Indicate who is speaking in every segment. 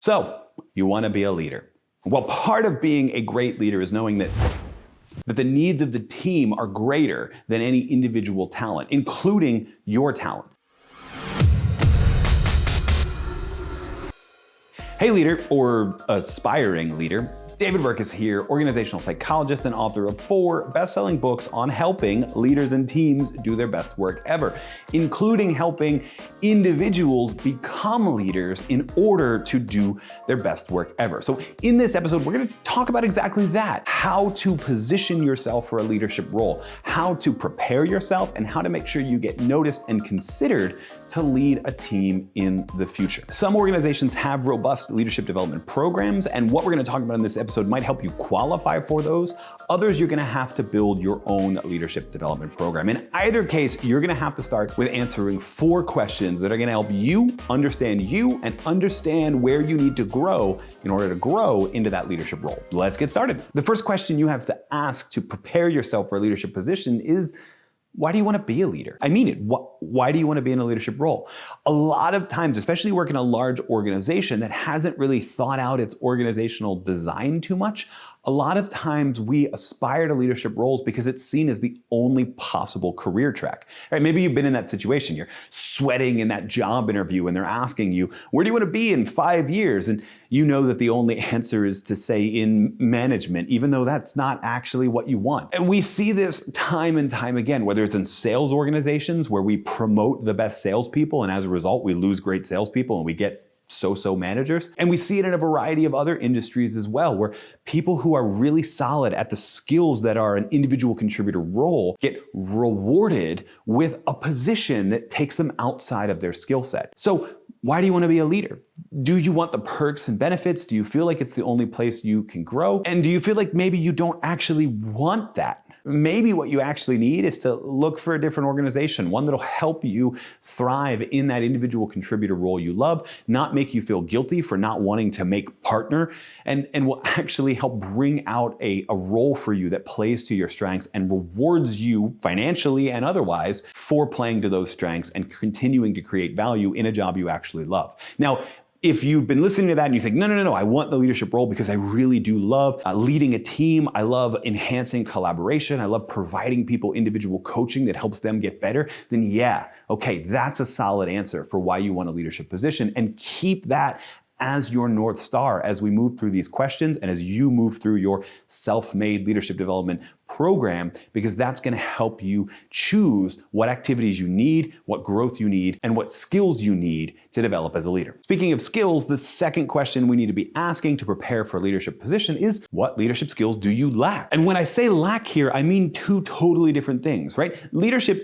Speaker 1: So, you want to be a leader. Well, part of being a great leader is knowing that the needs of the team are greater than any individual talent, including your talent. Hey leader, or aspiring leader. David Burkus here, organizational psychologist and author of 4 best-selling books on helping leaders and teams do their best work ever, including helping individuals become leaders in order to do their best work ever. So in this episode, we're going to talk about exactly that, how to position yourself for a leadership role, how to prepare yourself, and how to make sure you get noticed and considered to lead a team in the future. Some organizations have robust leadership development programs, and what we're going to talk about in this episode might help you qualify for those. Others, you're going to have to build your own leadership development program. In either case, you're going to have to start with answering 4 questions that are going to help you and understand where you need to grow in order to grow into that leadership role. Let's get started. The first question you have to ask to prepare yourself for a leadership position is, why do you want to be a leader? I mean it. Why do you want to be in a leadership role? A lot of times, especially work in a large organization that hasn't really thought out its organizational design too much, a lot of times we aspire to leadership roles because it's seen as the only possible career track. Right? Maybe you've been in that situation. You're sweating in that job interview and they're asking you, where do you want to be in 5 years? And you know that the only answer is to say in management, even though that's not actually what you want. And we see this time and time again, whether it's in sales organizations where we promote the best salespeople and as a result we lose great salespeople and we get so-so managers. And we see it in a variety of other industries as well, where people who are really solid at the skills that are an individual contributor role get rewarded with a position that takes them outside of their skill set. So why do you want to be a leader? Do you want the perks and benefits? Do you feel like it's the only place you can grow? And do you feel like maybe you don't actually want that? Maybe what you actually need is to look for a different organization, one that'll help you thrive in that individual contributor role you love, not make you feel guilty for not wanting to make partner, and will actually help bring out a role for you that plays to your strengths and rewards you financially and otherwise for playing to those strengths and continuing to create value in a job you actually love. Now, if you've been listening to that and you think, no, I want the leadership role because I really do love leading a team, I love enhancing collaboration, I love providing people individual coaching that helps them get better, then yeah, okay, that's a solid answer for why you want a leadership position, and keep that as your North Star as we move through these questions and as you move through your self-made leadership development program, because that's going to help you choose what activities you need, what growth you need, and what skills you need to develop as a leader. Speaking of skills, the second question we need to be asking to prepare for a leadership position is, what leadership skills do you lack? And when I say lack here, I mean 2 totally different things, right?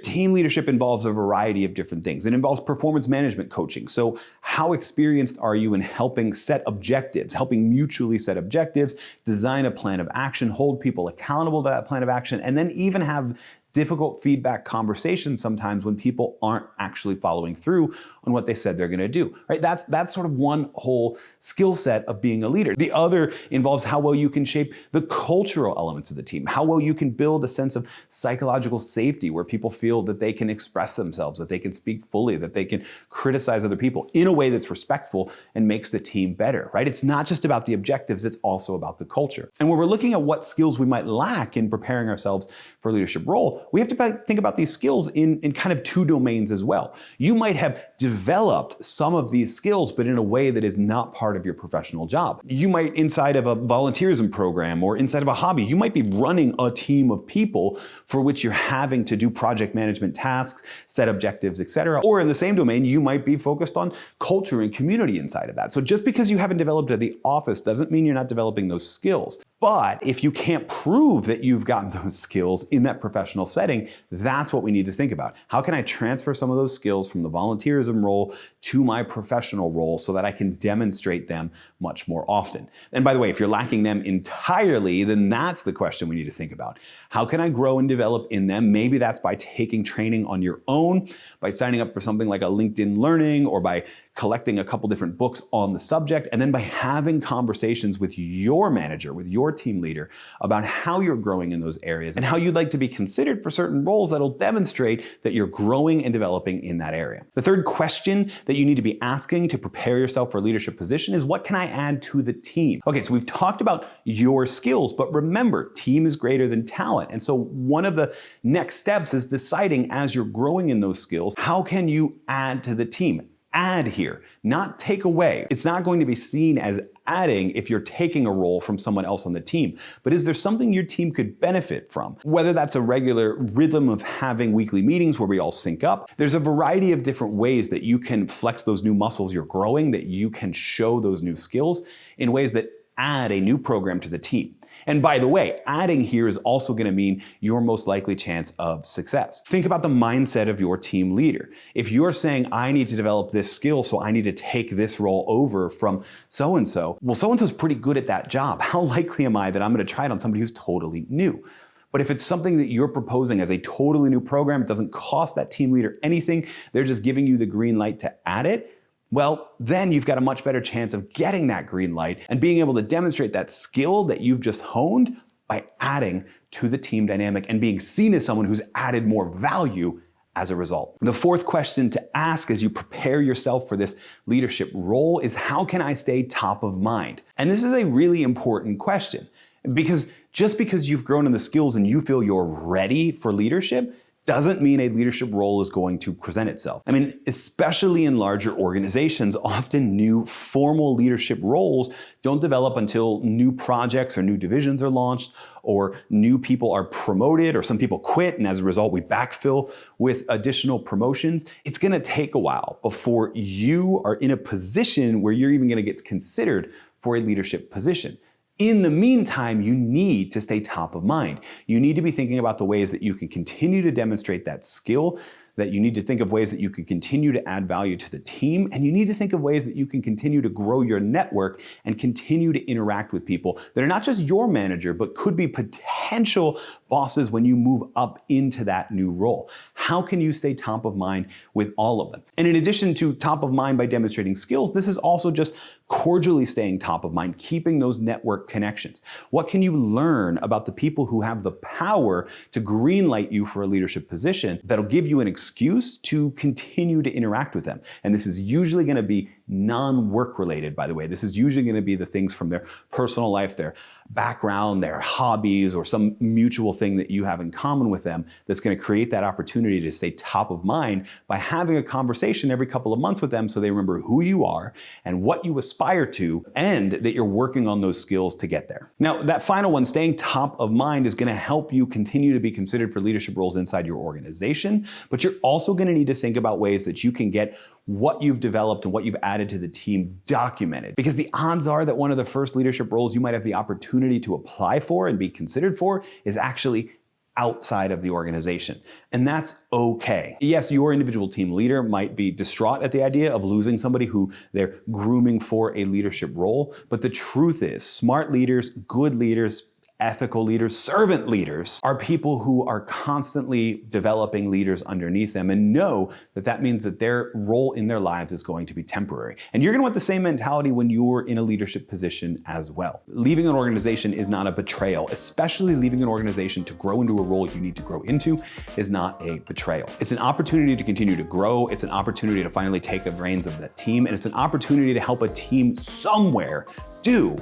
Speaker 1: Team leadership involves a variety of different things. It involves performance management coaching. So how experienced are you in helping set objectives, helping mutually set objectives, design a plan of action, hold people accountable to that plan of action, and then even have difficult feedback conversations sometimes when people aren't actually following through on what they said they're going to do, right? That's sort of one whole skill set of being a leader. The other involves how well you can shape the cultural elements of the team, how well you can build a sense of psychological safety where people feel that they can express themselves, that they can speak fully, that they can criticize other people in a way that's respectful and makes the team better, right? It's not just about the objectives, it's also about the culture. And when we're looking at what skills we might lack in preparing ourselves for a leadership role, we have to think about these skills in kind of 2 domains as well. You might have developed some of these skills, but in a way that is not part of your professional job. You might, inside of a volunteerism program or inside of a hobby, you might be running a team of people for which you're having to do project management tasks, set objectives, etc. Or in the same domain, you might be focused on culture and community inside of that. So just because you haven't developed at the office doesn't mean you're not developing those skills. But if you can't prove that you've gotten those skills in that professional setting, that's what we need to think about. How can I transfer some of those skills from the volunteerism role to my professional role so that I can demonstrate them much more often? And by the way, if you're lacking them entirely, then that's the question we need to think about. How can I grow and develop in them? Maybe that's by taking training on your own, by signing up for something like a LinkedIn Learning, or by collecting a couple different books on the subject, and then by having conversations with your manager, with your team leader, about how you're growing in those areas and how you'd like to be considered for certain roles that'll demonstrate that you're growing and developing in that area. The third question that you need to be asking to prepare yourself for a leadership position is, what can I add to the team? Okay, so we've talked about your skills, but remember, team is greater than talent. And so one of the next steps is deciding, as you're growing in those skills, how can you add to the team? Add here, not take away. It's not going to be seen as adding if you're taking a role from someone else on the team. But is there something your team could benefit from? Whether that's a regular rhythm of having weekly meetings where we all sync up, there's a variety of different ways that you can flex those new muscles you're growing, that you can show those new skills in ways that add a new program to the team. And by the way, adding here is also going to mean your most likely chance of success. Think about the mindset of your team leader. If you're saying, I need to develop this skill, so I need to take this role over from so-and-so, well, so-and-so's pretty good at that job. How likely am I that I'm going to try it on somebody who's totally new? But if it's something that you're proposing as a totally new program, it doesn't cost that team leader anything, they're just giving you the green light to add it, well, then you've got a much better chance of getting that green light and being able to demonstrate that skill that you've just honed by adding to the team dynamic and being seen as someone who's added more value as a result. The fourth question to ask as you prepare yourself for this leadership role is, how can I stay top of mind? And this is a really important question, because just because you've grown in the skills and you feel you're ready for leadership doesn't mean a leadership role is going to present itself. I mean, especially in larger organizations, often new formal leadership roles don't develop until new projects or new divisions are launched, or new people are promoted, or some people quit, and as a result, we backfill with additional promotions. It's gonna take a while before you are in a position where you're even gonna get considered for a leadership position. In the meantime, you need to stay top of mind. You need to be thinking about the ways that you can continue to demonstrate that skill, that you need to think of ways that you can continue to add value to the team, and you need to think of ways that you can continue to grow your network and continue to interact with people that are not just your manager, but could be potential bosses when you move up into that new role. How can you stay top of mind with all of them? And in addition to top of mind by demonstrating skills, this is also just cordially staying top of mind, keeping those network connections. What can you learn about the people who have the power to greenlight you for a leadership position that'll give you an excuse to continue to interact with them? And this is usually going to be non-work related, by the way. This is usually going to be the things from their personal life, their background, their hobbies, or some mutual thing that you have in common with them that's going to create that opportunity to stay top of mind by having a conversation every couple of months with them so they remember who you are and what you aspire to, and that you're working on those skills to get there. Now, that final one, staying top of mind, is going to help you continue to be considered for leadership roles inside your organization, but you're also going to need to think about ways that you can get what you've developed and what you've added to the team documented. Because the odds are that one of the first leadership roles you might have the opportunity to apply for and be considered for is actually outside of the organization. And that's okay. Yes, your individual team leader might be distraught at the idea of losing somebody who they're grooming for a leadership role, but the truth is, smart leaders, good leaders, ethical leaders, servant leaders are people who are constantly developing leaders underneath them and know that that means that their role in their lives is going to be temporary. And you're going to want the same mentality when you're in a leadership position as well. Leaving an organization is not a betrayal, especially leaving an organization to grow into a role you need to grow into is not a betrayal. It's an opportunity to continue to grow. It's an opportunity to finally take the reins of that team. And it's an opportunity to help a team somewhere do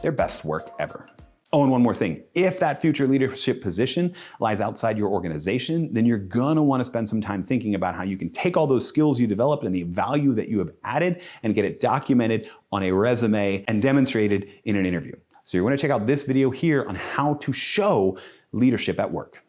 Speaker 1: their best work ever. Oh, and one more thing. If that future leadership position lies outside your organization, then you're gonna wanna spend some time thinking about how you can take all those skills you developed and the value that you have added and get it documented on a resume and demonstrated in an interview. So you're gonna check out this video here on how to show leadership at work.